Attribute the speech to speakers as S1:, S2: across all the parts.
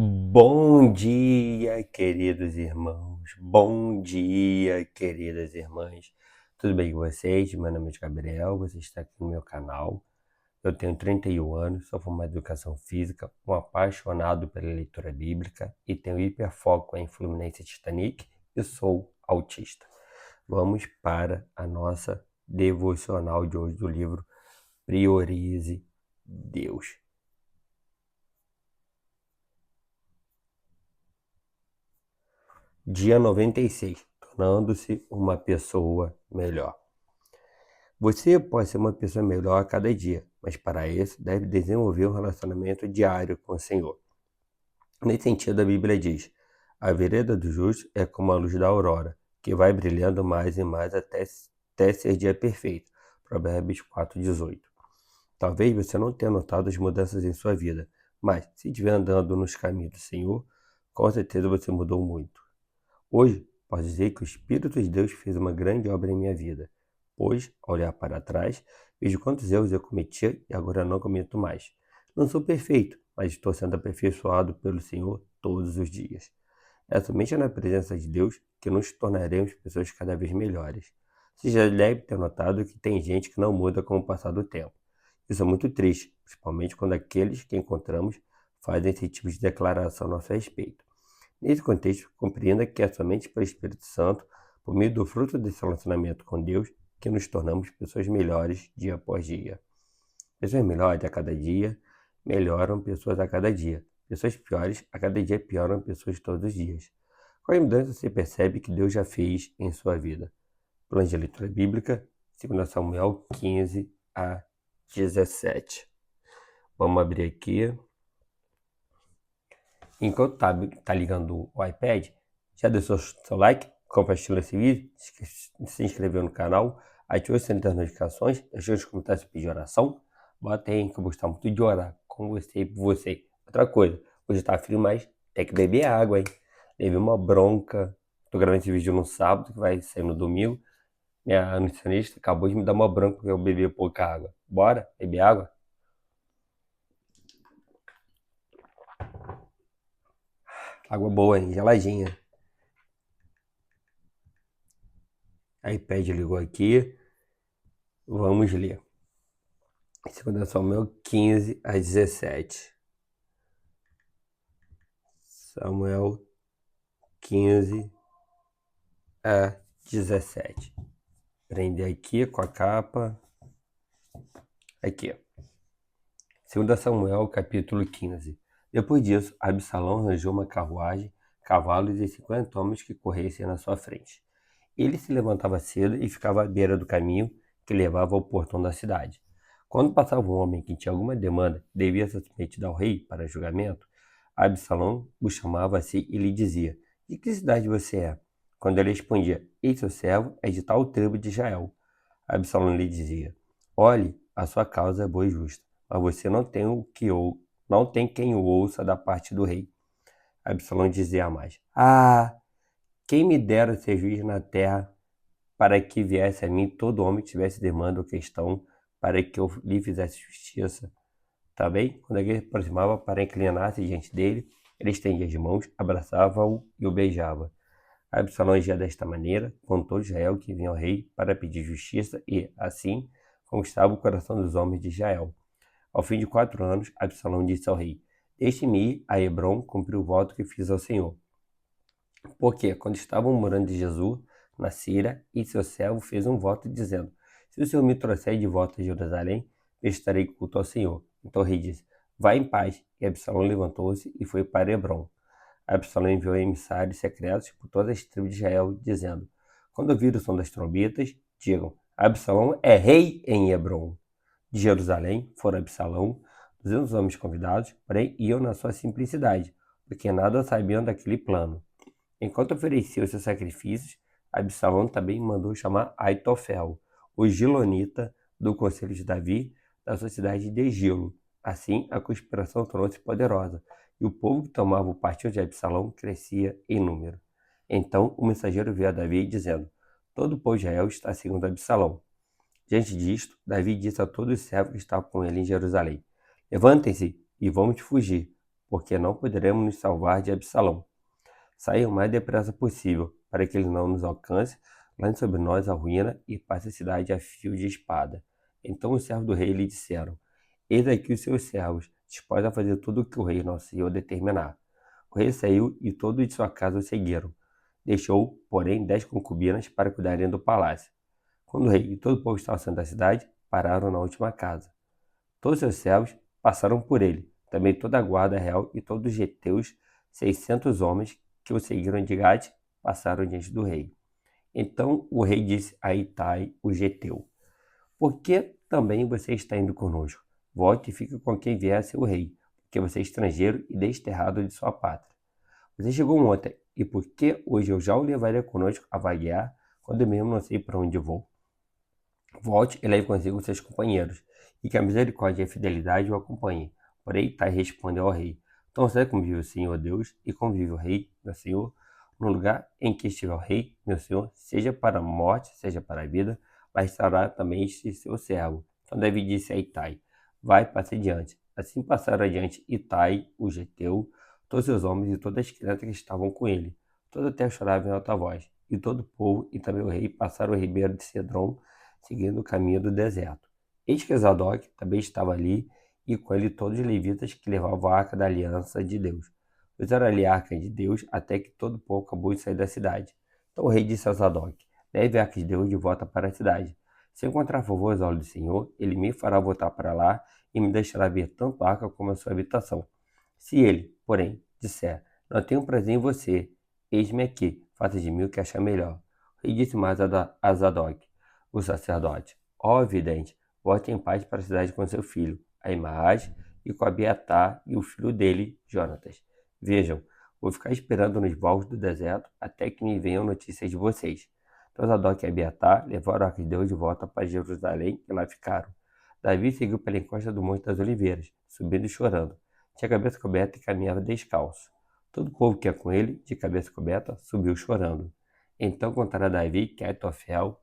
S1: Bom dia, queridos irmãos. Bom dia, queridas irmãs. Tudo bem com vocês? Meu nome é Gabriel, você está aqui no meu canal. Eu tenho 31 anos, sou formado em Educação Física, um apaixonado pela leitura bíblica e tenho hiperfoco em Fluminense e Titanic e sou autista. Vamos para a nossa devocional de hoje do livro Priorize Deus. Dia 96, tornando-se uma pessoa melhor. Você pode ser uma pessoa melhor a cada dia, mas para isso deve desenvolver um relacionamento diário com o Senhor. Nesse sentido, a Bíblia diz: a vereda do justo é como a luz da aurora, que vai brilhando mais e mais até ser dia perfeito. Provérbios 4:18. Talvez você não tenha notado as mudanças em sua vida, mas se estiver andando nos caminhos do Senhor, com certeza você mudou muito. Hoje, posso dizer que o Espírito de Deus fez uma grande obra em minha vida, pois, ao olhar para trás, vejo quantos erros eu cometia e agora não cometo mais. Não sou perfeito, mas estou sendo aperfeiçoado pelo Senhor todos os dias. É somente na presença de Deus que nos tornaremos pessoas cada vez melhores. Você já deve ter notado que tem gente que não muda com o passar do tempo. Isso é muito triste, principalmente quando aqueles que encontramos fazem esse tipo de declaração a nosso respeito. Nesse contexto, compreenda que é somente pelo Espírito Santo, por meio do fruto desse relacionamento com Deus, que nos tornamos pessoas melhores dia após dia. Pessoas melhores a cada dia melhoram pessoas a cada dia. Pessoas piores a cada dia pioram pessoas todos os dias. Qual mudança você percebe que Deus já fez em sua vida? Plano de leitura bíblica, 2 Samuel 15 a 17. Vamos abrir aqui. Enquanto tá ligando o iPad, já deixou seu like, compartilhou esse vídeo, se inscreveu no canal, ativou o sininho das notificações, deixou os comentários se pedir oração. Bota aí que eu vou gostar muito de orar com você e por você. Outra coisa, hoje tá frio, mas tem que beber água, hein? Levei uma bronca. Tô gravando esse vídeo no sábado, que vai sair no domingo. Minha nutricionista acabou de me dar uma bronca porque eu bebi pouca água. Bora beber água? Água boa, hein? Geladinha. A iPad ligou aqui. Vamos ler. 2 Samuel 15 a 17. Samuel 15 a 17. Prender aqui com a capa. Aqui. 2 Samuel capítulo 15. Depois disso, Absalão arranjou uma carruagem, cavalos e 50 homens que corressem na sua frente. Ele se levantava cedo e ficava à beira do caminho que levava ao portão da cidade. Quando passava um homem que tinha alguma demanda e devia ser submetido ao rei para julgamento, Absalão o chamava assim e lhe dizia: de que cidade você é? Quando ele respondia: eis seu servo é de tal tribo de Israel. Absalão lhe dizia: olhe, a sua causa é boa e justa, mas você não tem quem o ouça da parte do rei. Absalão dizia a mais: ah, quem me dera ser juiz na terra, para que viesse a mim todo homem que tivesse demanda ou questão, para que eu lhe fizesse justiça. Tá bem? Quando alguém se aproximava para inclinar-se diante dele, ele estendia as mãos, abraçava-o e o beijava. Absalão agia desta maneira com todo Israel que vinha ao rei para pedir justiça e, assim, conquistava o coração dos homens de Israel. Ao fim de 4 anos, Absalão disse ao rei: deixe-me ir a Hebrom cumprir o voto que fiz ao Senhor. Porque, quando estavam morando de Jesus, na Síria, e seu servo fez um voto dizendo: se o Senhor me trouxer de volta a Jerusalém, prestarei culto ao Senhor. Então o rei disse: vá em paz. E Absalão levantou-se e foi para Hebrom. Absalão enviou emissários secretos por todas as tribos de Israel, dizendo: quando ouvir o som das trombetas, digam: Absalão é rei em Hebrom. De Jerusalém foram Absalão, 200 homens convidados, porém iam na sua simplicidade, porque nada sabiam daquele plano. Enquanto oferecia os seus sacrifícios, Absalão também mandou chamar Aitofel, o gilonita do conselho de Davi, da sua cidade de Gilo. Assim, a conspiração tornou-se poderosa, e o povo que tomava o partido de Absalão crescia em número. Então o mensageiro veio a Davi dizendo: todo o povo de Israel está seguindo Absalão. Diante disto, Davi disse a todos os servos que estavam com ele em Jerusalém: levantem-se e vamos fugir, porque não poderemos nos salvar de Absalão. Saia o mais depressa possível, para que ele não nos alcance, lance sobre nós a ruína e passe a cidade a fio de espada. Então os servos do rei lhe disseram: Eis aqui os seus servos, dispostos a fazer tudo o que o rei nosso senhor determinar. O rei saiu e todos de sua casa o seguiram. Deixou, porém, 10 concubinas para cuidarem do palácio. Quando o rei e todo o povo estavam saindo da cidade, pararam na última casa. Todos seus servos passaram por ele, também toda a guarda real e todos os geteus, 600 homens que o seguiram de Gade, passaram diante do rei. Então o rei disse a Itai, o geteu: Por que também você está indo conosco? Volte e fique com quem vier a ser o rei, porque você é estrangeiro e desterrado de sua pátria. Você chegou ontem, e por que hoje eu já o levaria conosco a vaguear, quando eu mesmo não sei para onde vou? Volte e leve consigo seus companheiros, e que a misericórdia e a fidelidade o acompanhem. Porém, Itai respondeu ao rei: Tão certo como vive o Senhor Deus, e como vive o rei, meu senhor, no lugar em que estiver o rei, meu senhor, seja para a morte, seja para a vida, lá estará também este seu servo. Então Davi disse a Itai: Vai, passe adiante. Assim passaram adiante Itai, o geteu, todos seus homens e todas as crianças que estavam com ele. Toda a terra chorava em alta voz, e todo o povo e também o rei passaram o ribeiro de Cedron, seguindo o caminho do deserto. Eis que Zadok também estava ali, e com ele todos os levitas que levavam a arca da aliança de Deus. Usaram ali a arca de Deus até que todo o povo acabou de sair da cidade. Então o rei disse a Zadok: Leve a arca de Deus de volta para a cidade. Se encontrar favor aos olhos do Senhor, ele me fará voltar para lá e me deixará ver tanto a arca como a sua habitação. Se ele, porém, disser: Não tenho prazer em você, eis-me aqui, faça de mim o que achar melhor. O rei disse mais a Zadok, o sacerdote: Ó vidente, volte em paz para a cidade com seu filho, Ahimaaz, e com Abiatar e o filho dele, Jonatas. Vejam, vou ficar esperando nos vales do deserto até que me venham notícias de vocês. Então Zadok e Abiatar levaram a arca de Deus de volta para Jerusalém e lá ficaram. Davi seguiu pela encosta do Monte das Oliveiras, subindo e chorando. Tinha a cabeça coberta e caminhava descalço. Todo o povo que ia com ele, de cabeça coberta, subiu chorando. Então contaram a Davi que Aitofel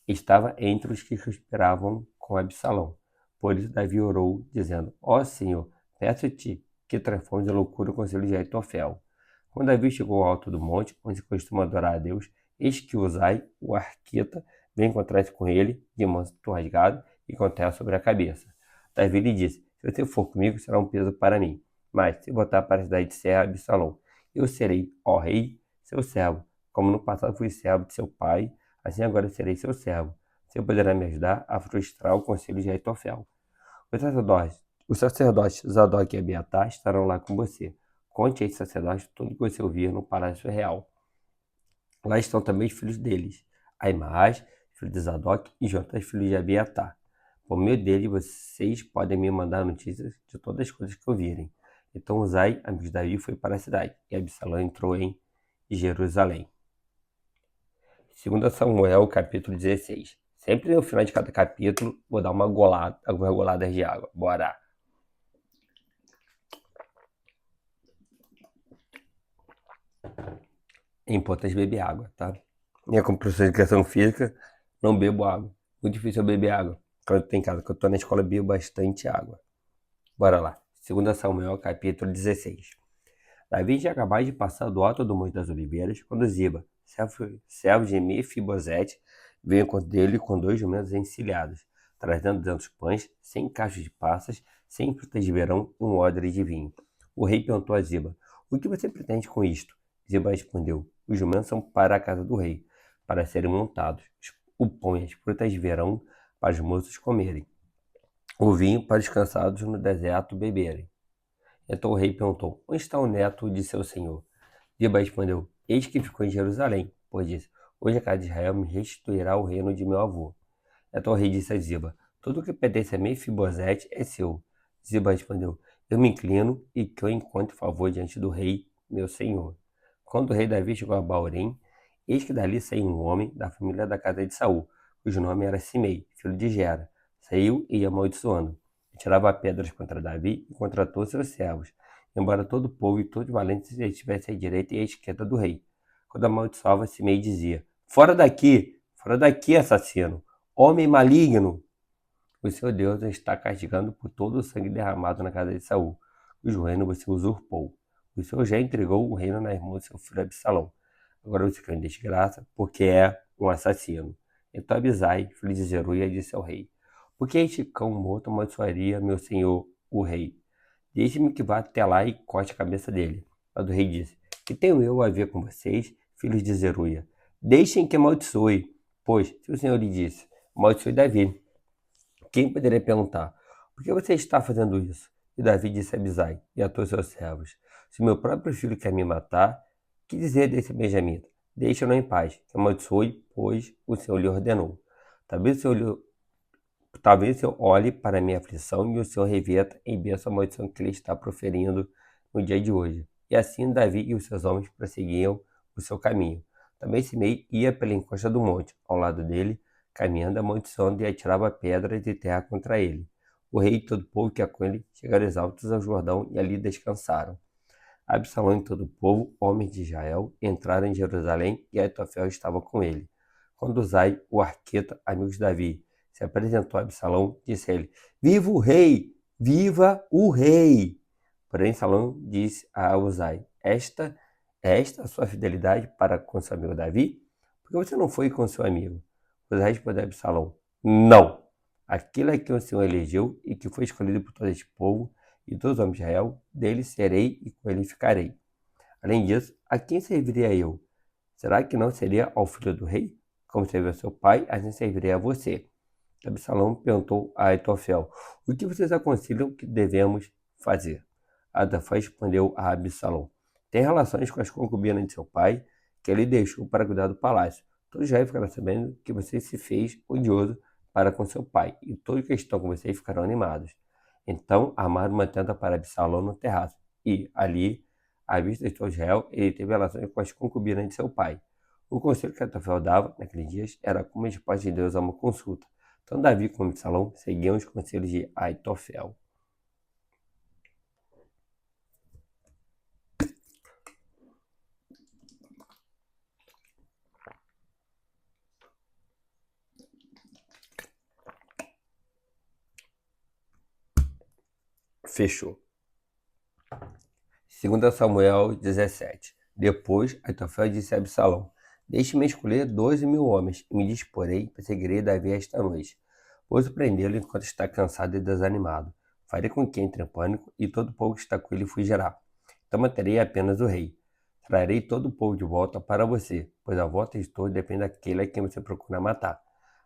S1: estava entre os que esperavam com Absalão. Por isso Davi orou, dizendo: Ó Senhor, peço-te que transformes em loucura o conselho de Aitofel. Quando Davi chegou ao alto do monte, onde se costuma adorar a Deus, eis que Uzai, o arquita, veio encontrar-se com ele, de manto rasgado e com terra sobre a cabeça. Davi lhe disse: Se você for comigo, será um peso para mim. Mas, se voltar para a cidade de Serra, Absalão, eu serei, ó rei, seu servo, como no passado fui servo de seu pai, assim agora serei seu servo. Você poderá me ajudar a frustrar o conselho de Aitofel. Os sacerdotes Zadok e Abiatar estarão lá com você. Conte a esses sacerdotes tudo o que você ouvir no palácio real. Lá estão também os filhos deles, Ahimaaz, filho de Zadok, e Jonatas, filho de Abiatar. Por meio dele, vocês podem me mandar notícias de todas as coisas que ouvirem. Então Uzai, amigo de Davi, foi para a cidade, e Absalão entrou em Jerusalém. 2 Samuel, capítulo 16. Sempre no final de cada capítulo, vou dar algumas goladas de água. Bora! É importante beber água, tá? E como professor de educação física, não bebo água. Muito difícil eu beber água. Quando eu tô em casa, quando eu tô na escola, eu bebo bastante água. Bora lá. 2 Samuel, capítulo 16. Davi tinha acabado de passar do alto do Monte das Oliveiras, quando Ziba, servo de Mefibosete, veio encontro dele com 2 jumentos encilhados, trazendo 200 pães, 100 cachos de passas, 100 frutas de verão e um odre de vinho. O rei perguntou a Ziba: O que você pretende com isto? Ziba respondeu: Os jumentos são para a casa do rei, para serem montados, o pão e as frutas de verão para os moços comerem, o vinho para os cansados no deserto beberem. Então o rei perguntou: Onde está o neto de seu senhor? Ziba respondeu: Eis que ficou em Jerusalém, pois disse: Hoje a casa de Israel me restituirá o reino de meu avô. Então o rei disse a Ziba: Tudo o que pertence a Mefibosete é seu. Ziba respondeu: Eu me inclino e que eu encontre favor diante do rei, meu senhor. Quando o rei Davi chegou a Baorim, eis que dali saiu um homem da família da casa de Saul, cujo nome era Simei, filho de Gera. Saiu e ia amaldiçoando. Tirava pedras contra Davi e contra todos seus servos, embora todo o povo e todos os valentes estivessem à direita e à esquerda do rei. Quando amaldiçoava, Simei dizia: fora daqui, assassino, homem maligno! O seu Deus está castigando por todo o sangue derramado na casa de Saul. cujo reino você usurpou. O Senhor já entregou o reino nas mãos do seu filho Absalão. Agora você caiu em desgraça, porque é um assassino. Então Abisai, filho de Zeruia, disse ao rei: por que este cão morto amaldiçoaria meu senhor, o rei? Deixe-me que vá até lá e corte a cabeça dele. Mas o rei disse: que tenho eu a ver com vocês, filhos de Zeruia? Deixem que amaldiçoe, pois, se o senhor lhe disse, amaldiçoe Davi. Quem poderia perguntar: por que você está fazendo isso? E Davi disse a Abisai e a todos seus servos: se meu próprio filho quer me matar, que dizer desse benjamita? Deixa-no em paz, que amaldiçoe, pois o Senhor lhe ordenou. Talvez o Senhor olhe para a minha aflição e o Senhor reverta em bênção a maldição que ele está proferindo no dia de hoje. E assim Davi e os seus homens prosseguiam o seu caminho. Também Simei ia pela encosta do monte, ao lado dele, caminhando, amaldiçoando e atirava pedras de terra contra ele. O rei e todo o povo que ia com ele chegaram exaustos ao Jordão e ali descansaram. Absalão e todo o povo, homens de Israel, entraram em Jerusalém e Aitofel estava com ele. Quando Uzai, o arqueta, amigo de Davi, se apresentou a Absalão, disse a ele: viva o rei! Viva o rei! Porém, Absalão disse a Uzai: esta a sua fidelidade para com seu amigo Davi? Por que você não foi com seu amigo? Uzai respondeu a Absalão: não! Aquele a quem o Senhor elegeu e que foi escolhido por todo este povo e todos os homens de Israel, dele serei e com ele ficarei. Além disso, a quem serviria eu? Será que não seria ao filho do rei? Como serviu a seu pai, assim servirei a você. Absalão perguntou a Aitofel: o que vocês aconselham que devemos fazer? Aitofel respondeu a Absalão: tem relações com as concubinas de seu pai, que ele deixou para cuidar do palácio. Todos já ficarão sabendo que você se fez odioso para com seu pai, e todos que estão com vocês ficarão animados. Então armaram uma tenda para Absalão no terraço, e ali, à vista de todo Israel, ele teve relações com as concubinas de seu pai. O conselho que Aitofel dava naqueles dias era como a resposta de Deus a uma consulta. Então Davi como Absalão seguiam os conselhos de Aitofel. Fechou. 2 Samuel 17. Depois Aitofel disse a Absalão: deixe-me escolher 12.000 homens, e me disporei, perseguirei Davi esta noite. Pois prendê-lo enquanto está cansado e desanimado. Farei com que entre em pânico, e todo o povo que está com ele fugirá. Então matarei apenas o rei. Trarei todo o povo de volta para você, pois a volta de todos depende daquele a quem você procura matar.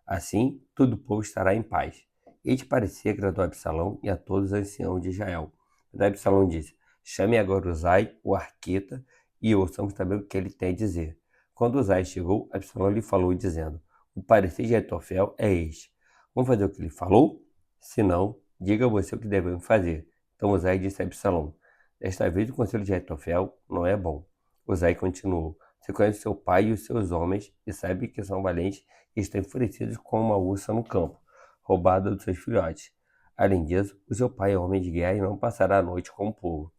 S1: Assim, todo o povo estará em paz. Este parecia agradou a Absalão e a todos os anciãos de Israel. Mas Absalão disse: chame agora Uzai, o arqueta, e ouçamos também o que ele tem a dizer. Quando Uzai chegou, Absalão lhe falou, dizendo: o parecer de Aitofel é este. Vamos fazer o que ele falou? Se não, diga você o que devemos fazer. Então Uzai disse a Absalão: desta vez o conselho de Aitofel não é bom. Uzai continuou: você conhece seu pai e os seus homens, e sabe que são valentes e estão enfurecidos como uma ursa no campo, roubada dos seus filhotes. Além disso, o seu pai é homem de guerra e não passará a noite com o povo.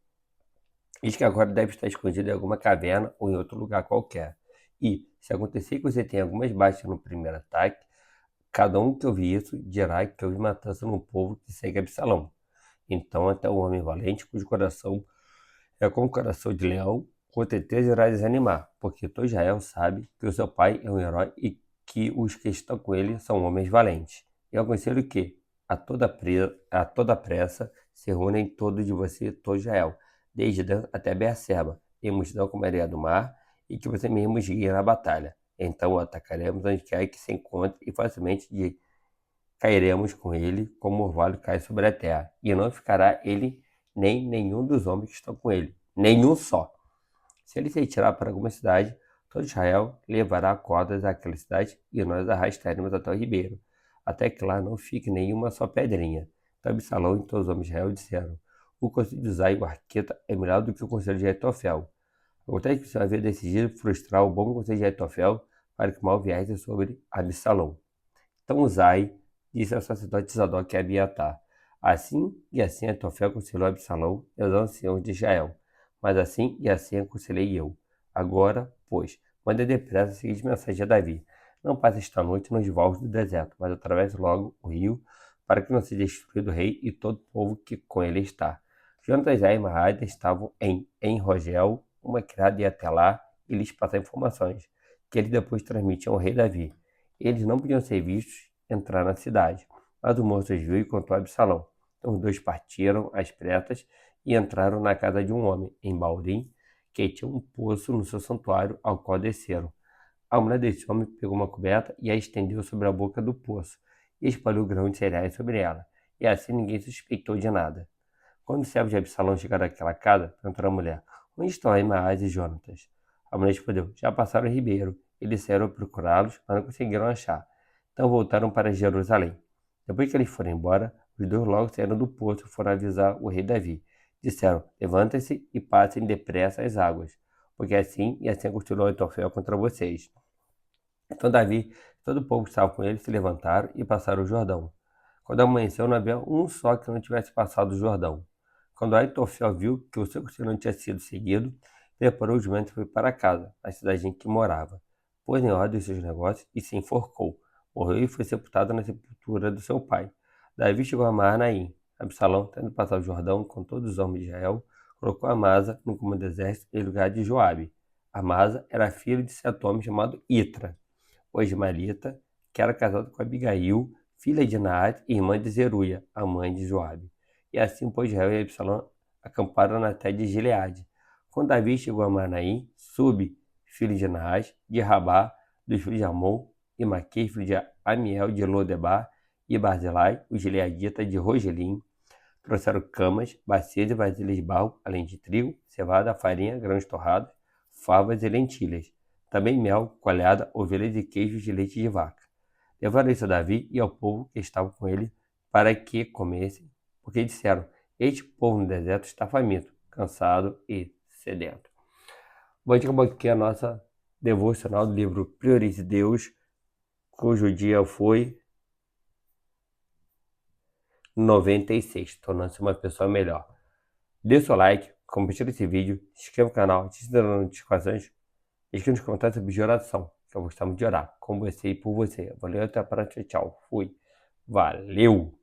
S1: Diz que agora deve estar escondido em alguma caverna ou em outro lugar qualquer. E, se acontecer que você tenha algumas baixas no primeiro ataque, cada um que ouvir isso dirá que houve matança no povo que segue Absalão. Então, até o homem valente, cujo coração é como o coração de leão, com certeza irá desanimar, porque todo Israel sabe que o seu pai é um herói e que os que estão com ele são homens valentes. Eu aconselho que, a toda pressa, se reúnem todos de você, todo Israel, desde Dan até Beerseba, em multidão como a areia do mar, e que você mesmo guie na batalha. Então o atacaremos onde quer que se encontre e facilmente cairemos com ele como o orvalho cai sobre a terra, e não ficará ele nem nenhum dos homens que estão com ele, nenhum só. Se ele se retirar para alguma cidade, todo Israel levará cordas àquela cidade e nós arrastaremos até o ribeiro, até que lá não fique nenhuma só pedrinha. Então Absalão e todos os homens de Israel disseram: o conselho de Uzai, o arqueta, é melhor do que o conselho de Aitofel. Acontece que o Senhor havia decidido frustrar o bom conselho de Aitofel para que o mal viesse sobre Absalão. Então Uzai disse ao sacerdote Zadok e Abiatar: assim e assim Aitofel aconselhou Absalão e aos anciãos de Israel, mas assim e assim aconselhei eu. Agora, pois, mande depressa a seguinte mensagem a Davi: não passe esta noite nos vales do deserto, mas atravesse logo o rio, para que não seja destruído o rei e todo o povo que com ele está. Jonatas e Aimar estavam em Rogel, uma criada ia até lá e lhes passar informações, que eles depois transmitiam ao rei Davi. Eles não podiam ser vistos entrar na cidade, mas o moço os viu e contou a Absalão. Então os dois partiram às pressas e entraram na casa de um homem, em Baurim, que tinha um poço no seu santuário, ao qual desceram. A mulher desse homem pegou uma coberta e a estendeu sobre a boca do poço, e espalhou grão de cereais sobre ela, e assim ninguém suspeitou de nada. Quando os servos de Absalão chegaram àquela casa, perguntaram à mulher: Onde estão Ahimaaz e Jonatas? A mulher respondeu: Já passaram o ribeiro. Eles saíram procurá-los, mas não conseguiram achar. Então voltaram para Jerusalém. Depois que eles foram embora, os dois logo saíram do poço e foram avisar o rei Davi. Disseram: Levantem-se e passem depressa as águas, porque assim conspirou Aitofel contra vocês. Então Davi e todo o povo que estava com ele se levantaram e passaram o Jordão. Quando amanheceu, não havia um só que não tivesse passado o Jordão. Quando Aitofel viu que o seu conselho não tinha sido seguido, preparou o jumento e foi para casa, na cidade em que morava. Pôs em ordem os seus negócios e se enforcou. Morreu e foi sepultado na sepultura do seu pai. Davi chegou a Mahanaim. Absalão, tendo passado o Jordão com todos os homens de Israel, colocou Amasa no comando do exército em lugar de Joabe. Amasa era filho de certo homem chamado Itra, o ismaelita, que era casado com Abigail, filha de Naate e irmã de Zeruia, a mãe de Joabe. E assim, pois, Israel e Absalão acamparam na terra de Gileade. Quando Davi chegou a Manaim, Sube, filho de Naás, de Rabá, dos filhos de Amon, e Maquei, filho de Amiel, de Lodebar, e Barzilai, o gileadita de Rogelim, trouxeram camas, bacias e vasilhas de barro, além de trigo, cevada, farinha, grãos torrados, favas e lentilhas. Também mel, coalhada, ovelhas e queijos de leite de vaca. Levaram isso a Davi e ao povo que estava com ele, para que comessem, porque disseram: Este povo no deserto está faminto, cansado e sedento. Bom, a gente acabou aqui a nossa devocional do livro Priorize Deus, cujo dia foi 96, tornando-se uma pessoa melhor. Dê seu like, compartilhe esse vídeo, se inscreva no canal, ative as notificações, escreva nos comentários sobre oração, que eu gostava de orar com você e por você. Valeu, até a próxima, tchau, fui, valeu!